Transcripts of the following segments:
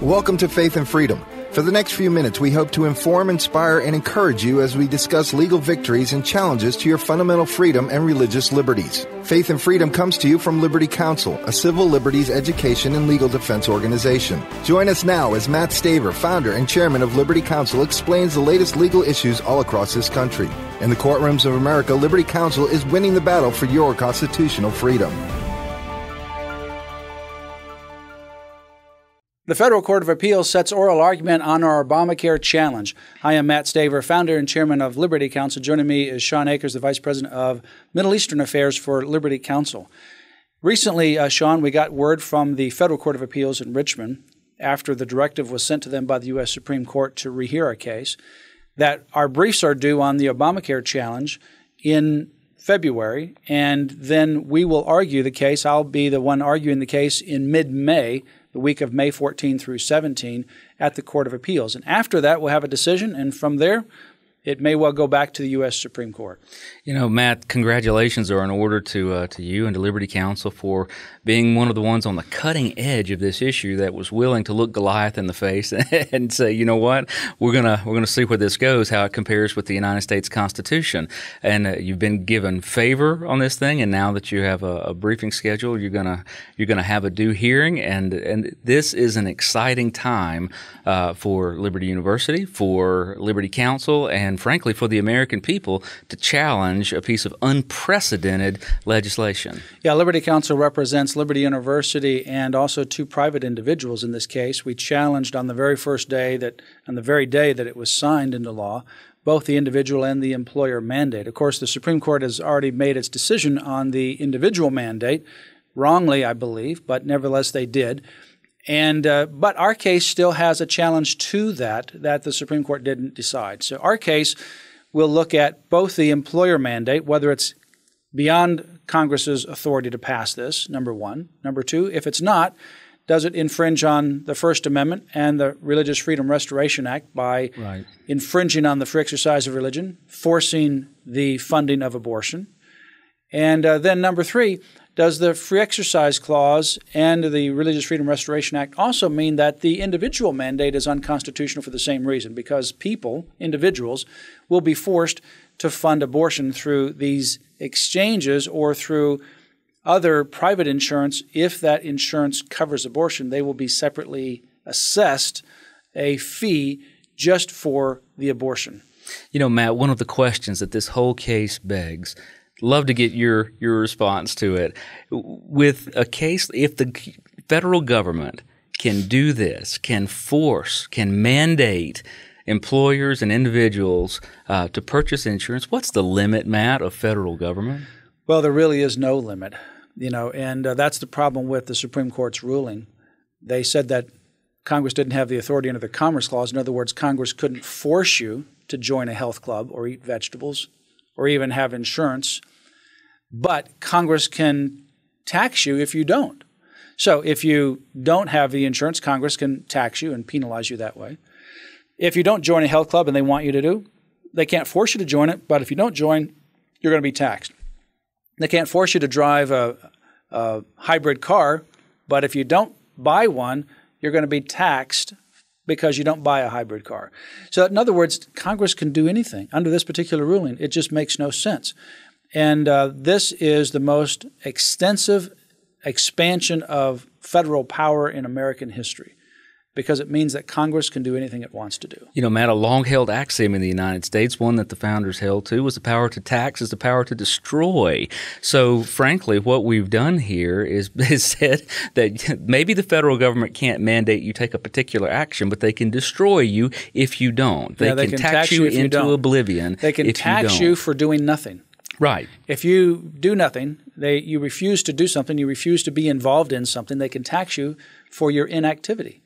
Welcome to Faith and Freedom. For the next few minutes, we hope to inform, inspire, and encourage you as we discuss legal victories and challenges to your fundamental freedom and religious liberties. Faith and Freedom comes to you from Liberty Counsel, a civil liberties education and legal defense organization. Join us now as Matt Staver, founder and chairman of Liberty Counsel, explains the latest legal issues all across this country. In the courtrooms of America, Liberty Counsel is winning the battle for your constitutional freedom. The Federal Court of Appeals sets oral argument on our Obamacare challenge. I am Matt Staver, founder and chairman of Liberty Counsel. Joining me is Shawn Akers, the vice president of Middle Eastern Affairs for Liberty Counsel. Recently, Shawn, we got word from the Federal Court of Appeals in Richmond, after the directive was sent to them by the U.S. Supreme Court to rehear our case, that our briefs are due on the Obamacare challenge in February, and then we will argue the case. I'll be the one arguing the case in mid-May, the week of May 14 through 17 at the Court of Appeals. And after that, we'll have a decision, and from there, it may well go back to the U.S. Supreme Court. You know, Matt, congratulations are in order to you and to Liberty Counsel for being one of the ones on the cutting edge of this issue that was willing to look Goliath in the face and say, you know what, we're gonna see where this goes, how it compares with the United States Constitution. And you've been given favor on this thing, and now that you have a briefing schedule, you're gonna have a due hearing, and this is an exciting time for Liberty University, for Liberty Counsel, and frankly for the American people to challenge a piece of unprecedented legislation. Yeah, Liberty Counsel represents Liberty University and also two private individuals in this case. We challenged on the very day that it was signed into law, both the individual and the employer mandate. Of course, the Supreme Court has already made its decision on the individual mandate, wrongly, I believe, but nevertheless they did. And but our case still has a challenge to that the Supreme Court didn't decide. So our case will look at both the employer mandate, whether it's beyond Congress's authority to pass this, number one. Number two, if it's not, does it infringe on the First Amendment and the Religious Freedom Restoration Act by infringing on the free exercise of religion, forcing the funding of abortion? And then number three, does the Free Exercise Clause and the Religious Freedom Restoration Act also mean that the individual mandate is unconstitutional for the same reason? Because individuals, will be forced to fund abortion through these exchanges or through other private insurance. If that insurance covers abortion, they will be separately assessed a fee just for the abortion. You know, Matt, one of the questions that this whole case begs, love to get your response to it. With a case, if the federal government can do this, can mandate employers and individuals to purchase insurance, what's the limit, Matt, of federal government? Well, there really is no limit, and that's the problem with the Supreme Court's ruling. They said that Congress didn't have the authority under the Commerce Clause. In other words, Congress couldn't force you to join a health club or eat vegetables or even have insurance. But Congress can tax you if you don't. So if you don't have the insurance, Congress can tax you and penalize you that way. If you don't join a health club and they want you to do, they can't force you to join it, but if you don't join, you're going to be taxed. They can't force you to drive a hybrid car, but if you don't buy one, you're going to be taxed because you don't buy a hybrid car. So in other words, Congress can do anything. Under this particular ruling, it just makes no sense. And this is the most extensive expansion of federal power in American history because it means that Congress can do anything it wants to do. You know, Matt, a long-held axiom in the United States, one that the founders held to, was the power to tax is the power to destroy. So, frankly, what we've done here is said that maybe the federal government can't mandate you take a particular action, but they can destroy you if you don't. They can tax you into oblivion. They can tax you for doing nothing. Right. If you do nothing, you refuse to do something, you refuse to be involved in something, they can tax you for your inactivity.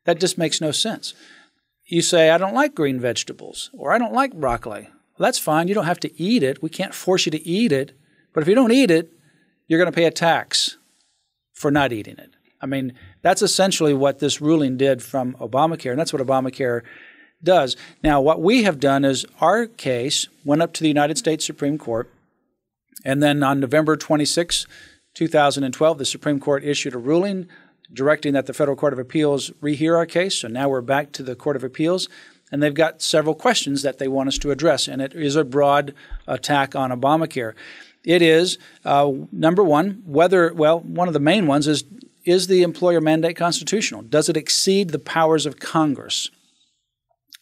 That just makes no sense. You say, I don't like green vegetables, or I don't like broccoli. Well, that's fine. You don't have to eat it. We can't force you to eat it. But if you don't eat it, you're going to pay a tax for not eating it. I mean, that's essentially what this ruling did from Obamacare, and that's what Obamacare does. Now, what we have done is our case went up to the United States Supreme Court, and then on November 26, 2012, the Supreme Court issued a ruling directing that the Federal Court of Appeals rehear our case. So now we're back to the Court of Appeals, and they've got several questions that they want us to address, and it is a broad attack on Obamacare. It is, number one, one of the main ones is the employer mandate constitutional? Does it exceed the powers of Congress?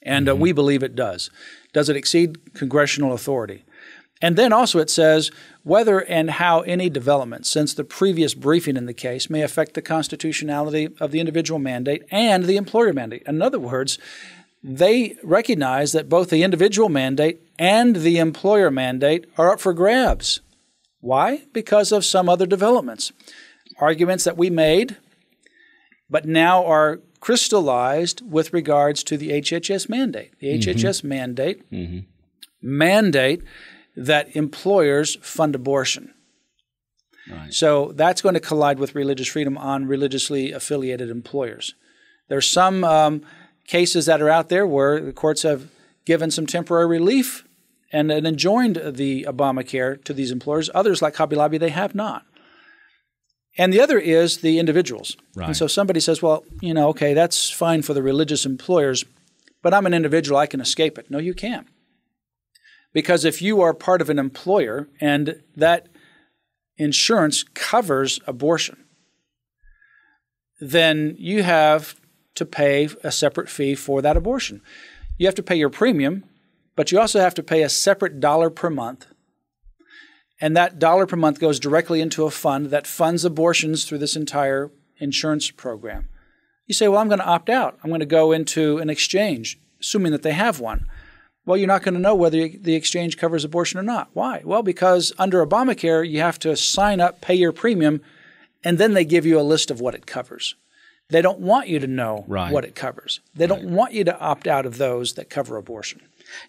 And we believe it does. Does it exceed congressional authority? And then also it says whether and how any development since the previous briefing in the case may affect the constitutionality of the individual mandate and the employer mandate. In other words, they recognize that both the individual mandate and the employer mandate are up for grabs. Why? Because of some other developments. Arguments that we made, but now are crystallized with regards to the HHS mandate. The HHS mandate that employers fund abortion. Right. So that's going to collide with religious freedom on religiously affiliated employers. There's some cases that are out there where the courts have given some temporary relief and enjoined the Obamacare to these employers. Others, like Hobby Lobby, they have not. And the other is the individuals. Right. And so somebody says, well, okay, that's fine for the religious employers, but I'm an individual, I can escape it. No, you can't. Because if you are part of an employer and that insurance covers abortion, then you have to pay a separate fee for that abortion. You have to pay your premium, but you also have to pay a separate dollar per month. And that dollar per month goes directly into a fund that funds abortions through this entire insurance program. You say, well, I'm going to opt out. I'm going to go into an exchange, assuming that they have one. Well, you're not going to know whether the exchange covers abortion or not. Why? Well, because under Obamacare, you have to sign up, pay your premium, and then they give you a list of what it covers. They don't want you to know what it covers. They don't want you to opt out of those that cover abortion.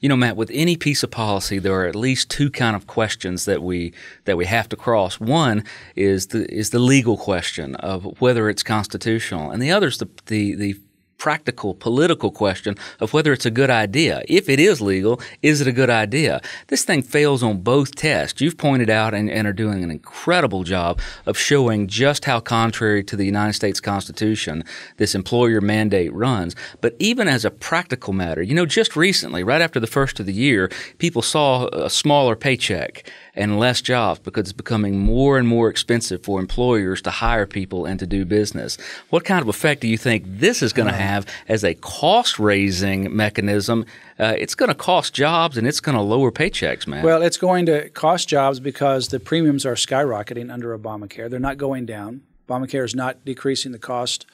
Matt, with any piece of policy, there are at least two kind of questions that we have to cross. One is the legal question of whether it's constitutional, and the other is the practical political question of whether it's a good idea. If it is legal, is it a good idea? This thing fails on both tests. You've pointed out and are doing an incredible job of showing just how contrary to the United States Constitution this employer mandate runs. But even as a practical matter, just recently, right after the first of the year, people saw a smaller paycheck and less jobs because it's becoming more and more expensive for employers to hire people and to do business. What kind of effect do you think this is going to have as a cost-raising mechanism? It's going to cost jobs and it's going to lower paychecks, man. Well, it's going to cost jobs because the premiums are skyrocketing under Obamacare. They're not going down. Obamacare is not decreasing the cost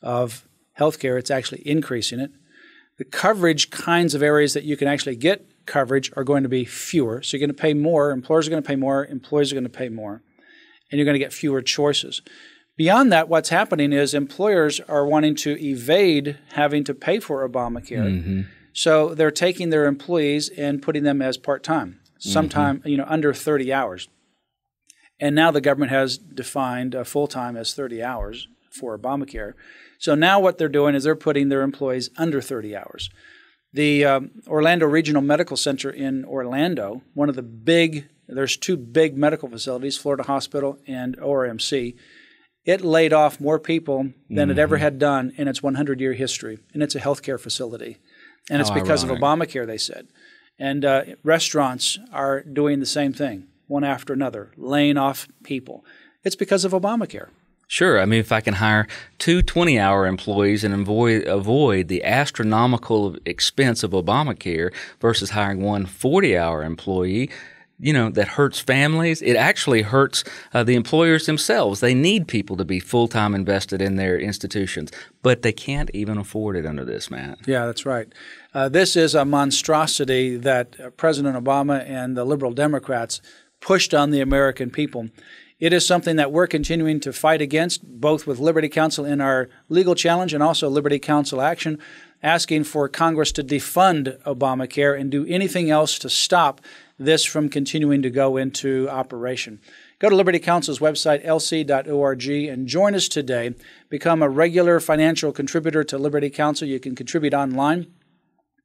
of health care. It's actually increasing it. The coverage kinds of areas that you can actually get coverage are going to be fewer. So you're going to pay more. Employers are going to pay more. Employees are going to pay more. And you're going to get fewer choices. Beyond that, what's happening is employers are wanting to evade having to pay for Obamacare. So they're taking their employees and putting them as part-time, sometime under 30 hours. And now the government has defined full-time as 30 hours for Obamacare. So now what they're doing is they're putting their employees under 30 hours. The Orlando Regional Medical Center in Orlando, there's two big medical facilities, Florida Hospital and ORMC. It laid off more people than it ever had done in its 100-year history, and it's a healthcare facility. And it's because of Obamacare, they said. And restaurants are doing the same thing, one after another, laying off people. It's because of Obamacare. Sure. I mean, if I can hire two 20-hour employees and avoid the astronomical expense of Obamacare versus hiring one 40-hour employee, that hurts families. It actually hurts the employers themselves. They need people to be full-time invested in their institutions, but they can't even afford it under this, Matt. Yeah, that's right. This is a monstrosity that President Obama and the liberal Democrats pushed on the American people. It is something that we're continuing to fight against, both with Liberty Counsel in our legal challenge and also Liberty Counsel action, asking for Congress to defund Obamacare and do anything else to stop this from continuing to go into operation. Go to Liberty Counsel's website, lc.org, and join us today. Become a regular financial contributor to Liberty Counsel. You can contribute online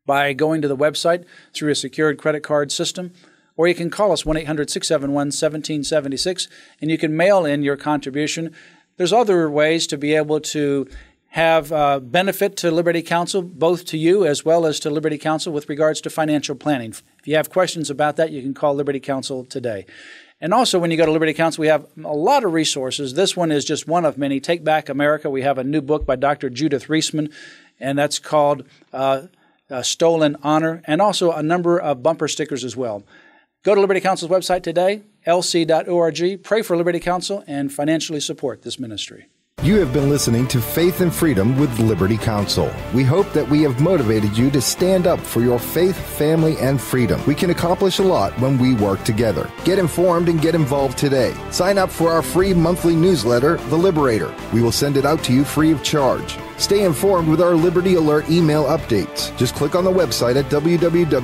by going to the website through a secured credit card system, or you can call us 1-800-671-1776, and you can mail in your contribution. There's other ways to be able to have benefit to Liberty Counsel, both to you as well as to Liberty Counsel with regards to financial planning. If you have questions about that, you can call Liberty Counsel today. And also, when you go to Liberty Counsel, we have a lot of resources. This one is just one of many. Take Back America. We have a new book by Dr. Judith Reisman, and that's called Stolen Honor, and also a number of bumper stickers as well. Go to Liberty Counsel's website today, lc.org. Pray for Liberty Counsel and financially support this ministry. You have been listening to Faith and Freedom with Liberty Counsel. We hope that we have motivated you to stand up for your faith, family, and freedom. We can accomplish a lot when we work together. Get informed and get involved today. Sign up for our free monthly newsletter, The Liberator. We will send it out to you free of charge. Stay informed with our Liberty Alert email updates. Just click on the website at www.lc.org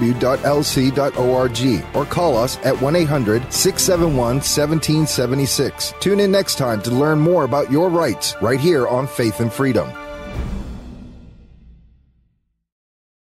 or call us at 1-800-671-1776. Tune in next time to learn more about your rights right here on Faith and Freedom.